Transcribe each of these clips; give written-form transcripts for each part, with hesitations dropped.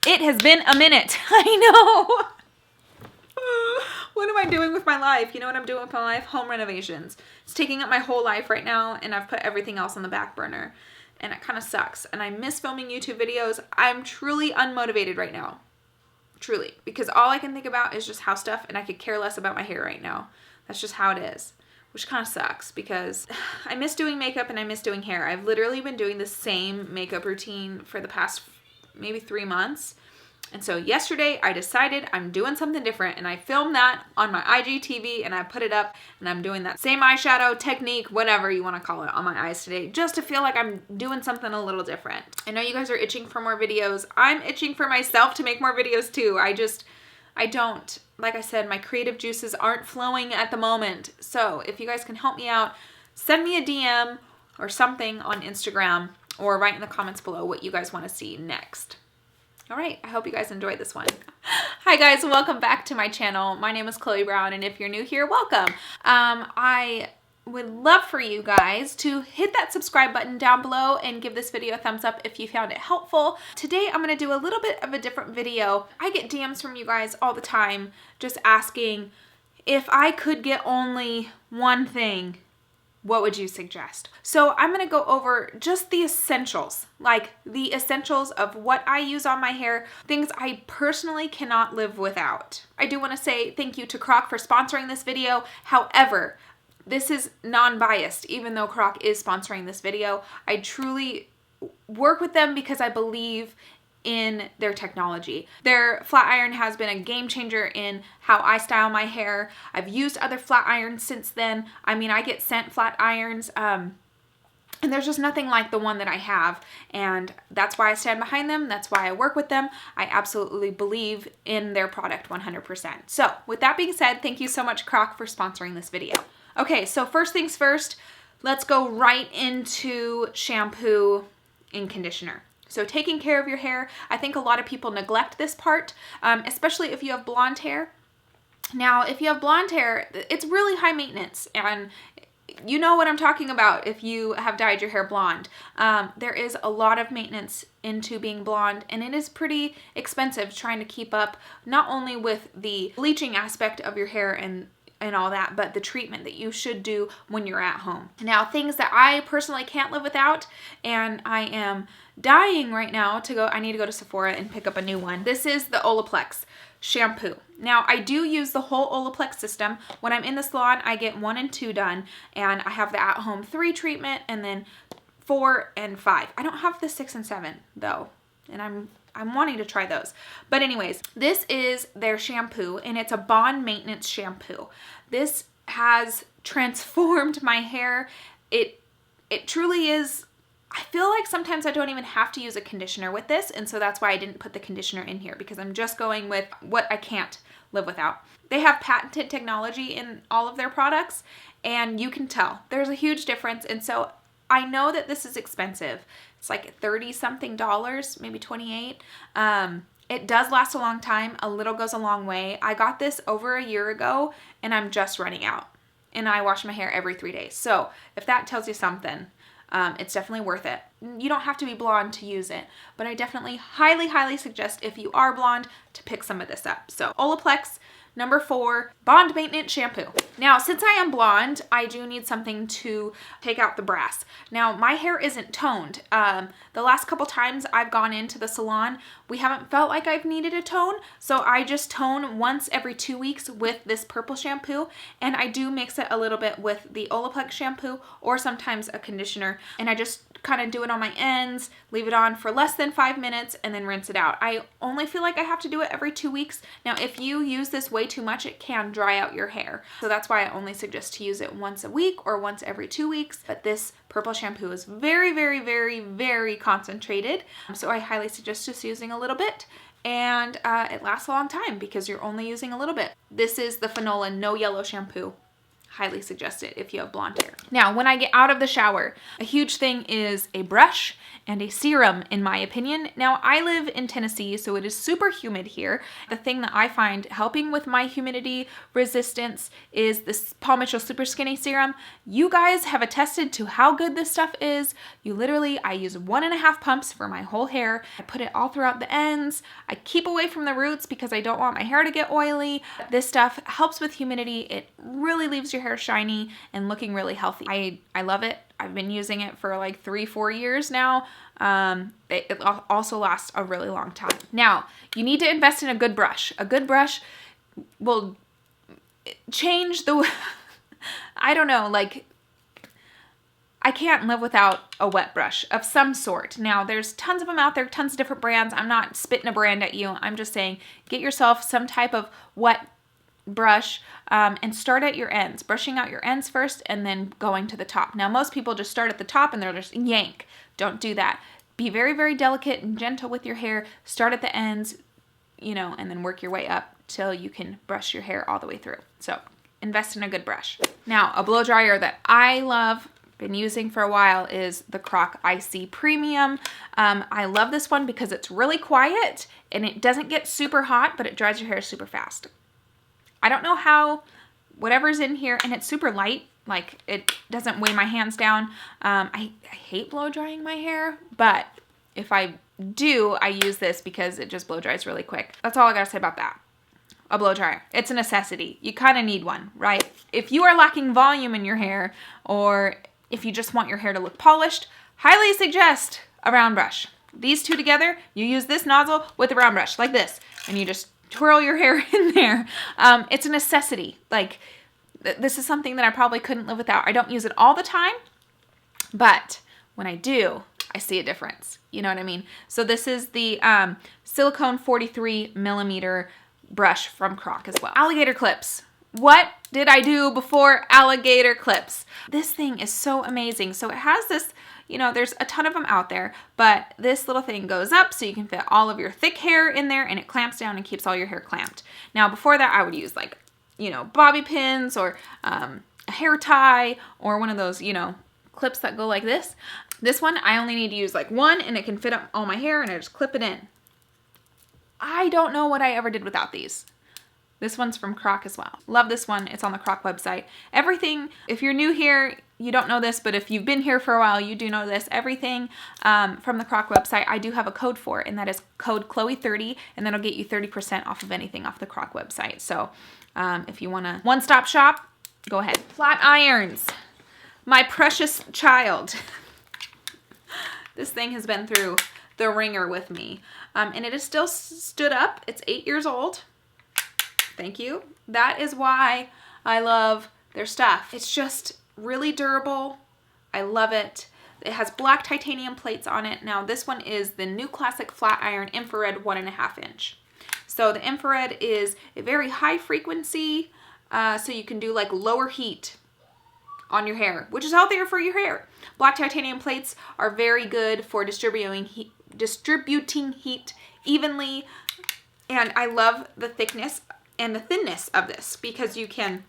It has been a minute. I know. What am I doing with my life? You know what I'm doing with my life? Home renovations. It's taking up my whole life right now, and I've put everything else on the back burner. And it kind of sucks. And I miss filming YouTube videos. I'm truly unmotivated right now. Truly. Because all I can think about is just house stuff, and I could care less about my hair right now. That's just how it is. Which kind of sucks because I miss doing makeup and I miss doing hair. I've literally been doing the same makeup routine for the past maybe 3 months. And so yesterday I decided I'm doing something different, and I filmed that on my IGTV and I put it up, and I'm doing that same eyeshadow technique, whatever you want to call it, on my eyes today, just to feel like I'm doing something a little different. I know you guys are itching for more videos. I'm itching for myself to make more videos too. I don't, like I said, my creative juices aren't flowing at the moment. So if you guys can help me out, send me a DM or something on Instagram, or write in the comments below what you guys want to see next. All right, I hope you guys enjoyed this one. Hi guys, welcome back to my channel. My name is Chloe Brown, and if you're new here, welcome. I would love for you guys to hit that subscribe button down below and give this video a thumbs up if you found it helpful. Today I'm going to do a little bit of a different video. I get DMs from you guys all the time just asking, if I could get only one thing, what would you suggest? So I'm going to go over just the essentials, like the essentials of what I use on my hair, things I personally cannot live without. I do want to say thank you to Croc for sponsoring this video. However, this is non-biased, even though Croc is sponsoring this video. I truly work with them because I believe in their technology. Their flat iron has been a game changer in how I style my hair. I've used other flat irons since then. I mean, I get sent flat irons, and there's just nothing like the one that I have, and that's why I stand behind them. That's why I work with them. I absolutely believe in their product 100%. So with that being said, thank you so much, Croc, for sponsoring this video. Okay, so first things first, let's go right into shampoo and conditioner. So taking care of your hair, I think a lot of people neglect this part, especially if you have blonde hair. Now, if you have blonde hair, it's really high maintenance, and you know what I'm talking about if you have dyed your hair blonde. There is a lot of maintenance into being blonde, and it is pretty expensive trying to keep up not only with the bleaching aspect of your hair and all that, but the treatment that you should do when you're at home. Now, things that I personally can't live without, and I am dying right now to go, I need to go to Sephora and pick up a new one. This is the Olaplex shampoo. Now, I do use the whole Olaplex system. When I'm in the salon, I get 1 and 2 done, and I have the at-home 3 treatment, and then 4 and 5. I don't have the 6 and 7 though, and I'm wanting to try those. But anyways, this is their shampoo, and it's a bond maintenance shampoo. This has transformed my hair. It truly is. I feel like sometimes I don't even have to use a conditioner with this, and so that's why I didn't put the conditioner in here, because I'm just going with what I can't live without. They have patented technology in all of their products, and you can tell there's a huge difference. And so I know that this is expensive. It's like $30-something, maybe $28. It does last a long time. A little goes a long way. I got this over a year ago, and I'm just running out. And I wash my hair every 3 days. So if that tells you something, it's definitely worth it. You don't have to be blonde to use it, but I definitely highly, highly suggest if you are blonde to pick some of this up. So Olaplex, number 4, bond maintenance shampoo. Now, since I am blonde, I do need something to take out the brass. Now, my hair isn't toned. The last couple times I've gone into the salon, we haven't felt like I've needed a tone, so I just tone once every 2 weeks with this purple shampoo, and I do mix it a little bit with the Olaplex shampoo or sometimes a conditioner, and I just kind of do it on my ends, leave it on for less than 5 minutes, and then rinse it out. I only feel like I have to do it every 2 weeks. Now, if you use this way too much, it can dry out your hair. So that's why I only suggest to use it once a week or once every 2 weeks. But this purple shampoo is very, very, very, very concentrated. So I highly suggest just using a little bit. And it lasts a long time because you're only using a little bit. This is the Fanola No Yellow shampoo. Highly suggest it if you have blonde hair. Now, when I get out of the shower, a huge thing is a brush and a serum, in my opinion. Now, I live in Tennessee, so it is super humid here. The thing that I find helping with my humidity resistance is this Paul Mitchell Super Skinny Serum. You guys have attested to how good this stuff is. I use 1.5 pumps for my whole hair. I put it all throughout the ends. I keep away from the roots because I don't want my hair to get oily. This stuff helps with humidity. It really leaves your hair shiny and looking really healthy. I love it. I've been using it for like 3-4 years now. It also lasts a really long time. Now, you need to invest in a good brush. A good brush will change the, I don't know, like, I can't live without a wet brush of some sort. Now, there's tons of them out there, tons of different brands. I'm not spitting a brand at you. I'm just saying, get yourself some type of wet brush and start at your ends, brushing out your ends first and then going to the top. Now, most people just start at the top and they're just yank. Don't do that. Be very, very delicate and gentle with your hair. Start at the ends, and then work your way up till you can brush your hair all the way through. So invest in a good brush. Now, a blow dryer that I love, been using for a while, is the Croc Icy Premium. I love this one because it's really quiet and it doesn't get super hot, but it dries your hair super fast. I don't know how, whatever's in here, and it's super light, like it doesn't weigh my hands down. I hate blow drying my hair, but if I do, I use this because it just blow dries really quick. That's all I gotta say about that. A blow dryer. It's a necessity. You kind of need one, right? If you are lacking volume in your hair, or if you just want your hair to look polished, highly suggest a round brush. These two together, you use this nozzle with a round brush like this, and you just twirl your hair in there. It's a necessity. Like, this is something that I probably couldn't live without. I don't use it all the time, but when I do, I see a difference. You know what I mean? So this is the silicone 43 millimeter brush from Croc as well. Alligator clips. What did I do before alligator clips? This thing is so amazing. So it has this, there's a ton of them out there, but this little thing goes up so you can fit all of your thick hair in there, and it clamps down and keeps all your hair clamped. Now, before that, I would use like, bobby pins or a hair tie or one of those, clips that go like this. This one, I only need to use like one, and it can fit up all my hair, and I just clip it in. I don't know what I ever did without these. This one's from Croc as well. Love this one. It's on the Croc website. Everything, if you're new here, you don't know this, but if you've been here for a while, you do know this. Everything from the Croc website, I do have a code for, and that is code Chloe30, and that'll get you 30% off of anything off the Croc website. So if you want to one-stop shop, go ahead. Flat irons. My precious child. This thing has been through the ringer with me, and it is still stood up. It's 8 years old. Thank you. That is why I love their stuff. It's just really durable. I love it. It has black titanium plates on it. Now, this one is the new classic flat iron infrared 1.5 inch. So the infrared is a very high frequency, so you can do like lower heat on your hair, which is healthier for your hair. Black titanium plates are very good for distributing heat evenly, and I love the thickness and the thinness of this because you can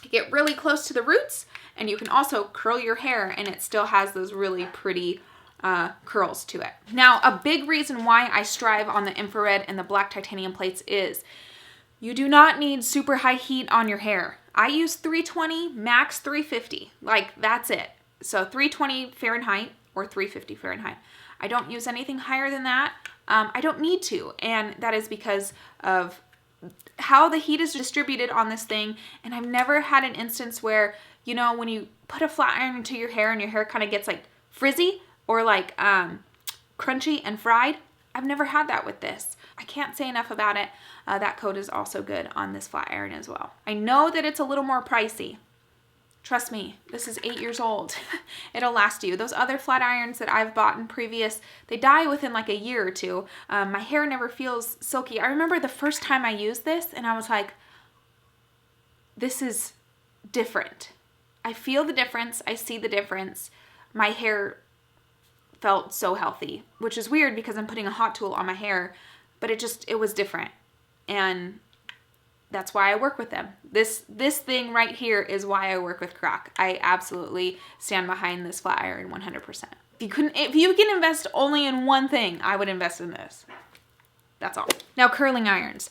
get really close to the roots, and you can also curl your hair, and it still has those really pretty curls to it. Now, a big reason why I strive on the infrared and the black titanium plates is you do not need super high heat on your hair. I use 320, max 350. Like, that's it. So 320 Fahrenheit or 350 Fahrenheit. I don't use anything higher than that. I don't need to, and that is because of how the heat is distributed on this thing. And I've never had an instance where, when you put a flat iron into your hair and your hair kind of gets like frizzy or like crunchy and fried. I've never had that with this. I can't say enough about it. That code is also good on this flat iron as well. I know that it's a little more pricey. Trust me, this is 8 years old. It'll last you. Those other flat irons that I've bought in previous, they die within like a year or two. My hair never feels silky. I remember the first time I used this and I was like, this is different. I feel the difference. I see the difference. My hair felt so healthy, which is weird because I'm putting a hot tool on my hair, but it was different. And that's why I work with them. This thing right here is why I work with Croc. I absolutely stand behind this flat iron 100%. If you can invest only in one thing, I would invest in this. That's all. Now, curling irons.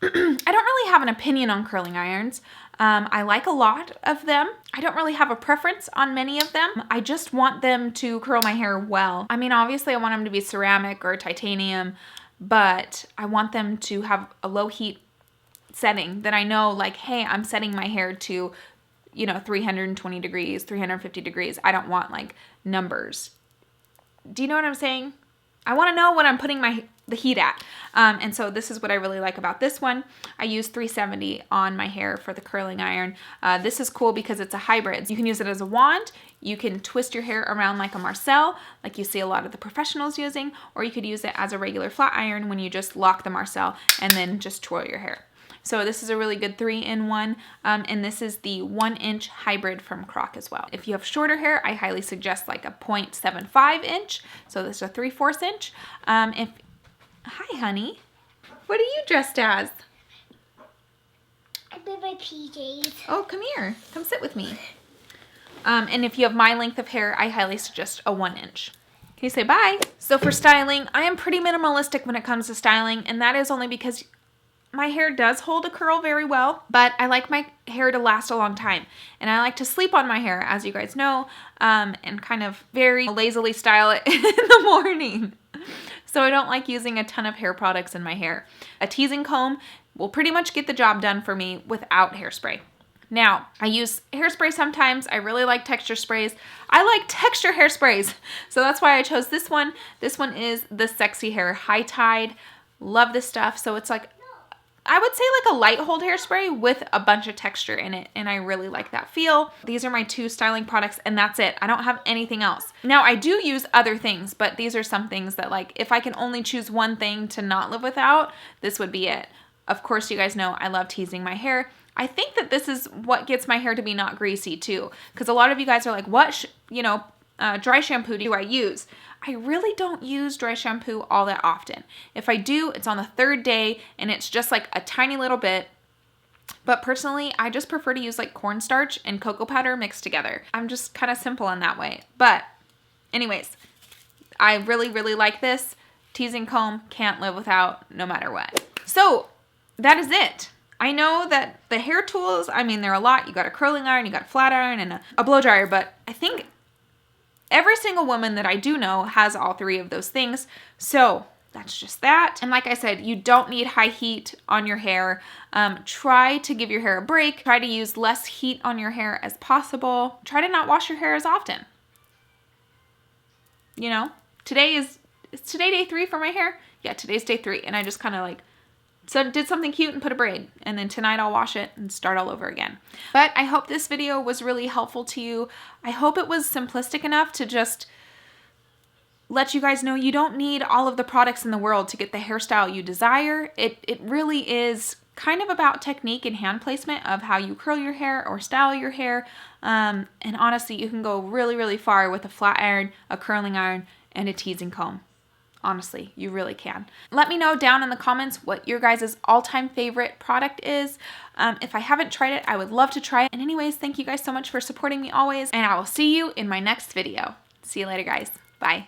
I don't really have an opinion on curling irons. I like a lot of them. I don't really have a preference on many of them. I just want them to curl my hair well. I mean, obviously I want them to be ceramic or titanium, but I want them to have a low heat setting that I know, like, hey, I'm setting my hair to, you know, 320 degrees, 350 degrees. I don't want like numbers. Do you know what I'm saying? I want to know what I'm putting the heat at. And so this is what I really like about this one. I use 370 on my hair for the curling iron. This is cool because it's a hybrid. You can use it as a wand. You can twist your hair around like a Marcel, like you see a lot of the professionals using, or you could use it as a regular flat iron when you just lock the Marcel and then just twirl your hair. So this is a really good 3-in-1, and this is the 1-inch hybrid from Croc as well. If you have shorter hair, I highly suggest like a 0.75 inch. So this is a 3/4 inch. Hi, honey. What are you dressed as? I'm in my PJs. Oh, come here. Come sit with me. And if you have my length of hair, I highly suggest a 1-inch. Can you say bye? So for styling, I am pretty minimalistic when it comes to styling, and that is only because my hair does hold a curl very well, but I like my hair to last a long time. And I like to sleep on my hair, as you guys know, and kind of very lazily style it in the morning. So I don't like using a ton of hair products in my hair. A teasing comb will pretty much get the job done for me without hairspray. Now, I use hairspray sometimes. I really like texture sprays. I like texture hairsprays. So that's why I chose this one. This one is the Sexy Hair High Tide. Love this stuff. So it's like, I would say like a light hold hairspray with a bunch of texture in it, and I really like that feel. These are my 2 styling products, and that's it. I don't have anything else. Now, I do use other things, but these are some things that, like, if I can only choose one thing to not live without, this would be it. Of course, you guys know I love teasing my hair. I think that this is what gets my hair to be not greasy too, because a lot of you guys are like, what, dry shampoo do I use? I really don't use dry shampoo all that often. If I do, it's on the 3rd day and it's just like a tiny little bit. But personally, I just prefer to use like cornstarch and cocoa powder mixed together. I'm just kind of simple in that way. But anyways, I really, really like this. Teasing comb, can't live without no matter what. So that is it. I know that the hair tools, I mean, they're a lot. You got a curling iron, you got a flat iron, and a blow dryer, but I think every single woman that I do know has all 3 of those things. So that's just that. And like I said, you don't need high heat on your hair. Try to give your hair a break. Try to use less heat on your hair as possible. Try to not wash your hair as often. You know, is today day 3 for my hair? Yeah, today's day 3. And I just kind of like, so did something cute and put a braid, and then tonight I'll wash it and start all over again. But I hope this video was really helpful to you. I hope it was simplistic enough to just let you guys know you don't need all of the products in the world to get the hairstyle you desire. It really is kind of about technique and hand placement of how you curl your hair or style your hair. And honestly, you can go really, really far with a flat iron, a curling iron, and a teasing comb. Honestly, you really can. Let me know down in the comments what your guys' all-time favorite product is. If I haven't tried it, I would love to try it. And anyways, thank you guys so much for supporting me always, and I will see you in my next video. See you later, guys. Bye.